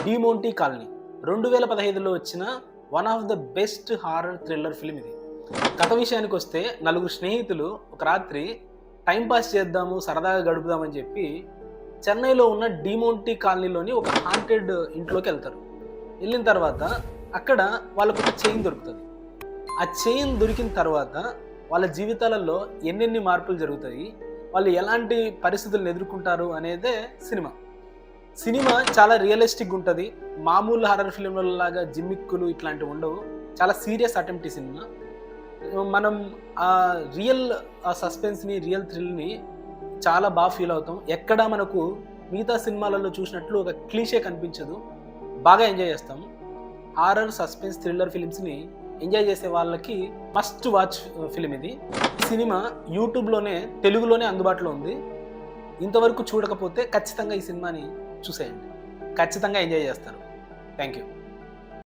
Demonte colony 2015లో వచ్చిన one of the best horror thriller film ఇది. కథ విషయానికి వస్తే నలుగురు స్నేహితులు ఒక రాత్రి టైంపాస్ చేద్దాము, సరదాగా గడుపుదామని చెప్పి చెన్నైలో ఉన్న డిమోంటీ కాలనీలోని ఒక హాంటెడ్ ఇంట్లోకి వెళ్తారు. వెళ్ళిన తర్వాత అక్కడ వాళ్ళకు ఒక చైన్ దొరుకుతుంది. ఆ చైన్ దొరికిన తర్వాత వాళ్ళ జీవితాలలో ఎన్నెన్ని మార్పులు జరుగుతాయి, వాళ్ళు ఎలాంటి పరిస్థితులను ఎదుర్కొంటారు అనేదే సినిమా చాలా రియలిస్టిక్గా ఉంటుంది. మామూలు హారర్ ఫిల్మ్లలాగా జిమ్మిక్కులు ఇట్లాంటివి ఉండవు. చాలా సీరియస్ అటెంప్ట్ ఈ సినిమా. మనం ఆ రియల్ సస్పెన్స్ని, రియల్ థ్రిల్ని చాలా బాగా ఫీల్ అవుతాం. ఎక్కడ మనకు మిగతా సినిమాలలో చూసినట్లు ఒక క్లీషే కనిపించదు. బాగా ఎంజాయ్ చేస్తాం. హారర్, సస్పెన్స్, థ్రిల్లర్ ఫిలిమ్స్ని ఎంజాయ్ చేసే వాళ్ళకి మస్ట్ వాచ్ ఫిలిం ఇది. ఈ సినిమా యూట్యూబ్లోనే, తెలుగులోనే అందుబాటులో ఉంది. ఇంతవరకు చూడకపోతే ఖచ్చితంగా ఈ సినిమాని చూసేయండి. ఖచ్చితంగా ఎంజాయ్ చేస్తారు. Thank you.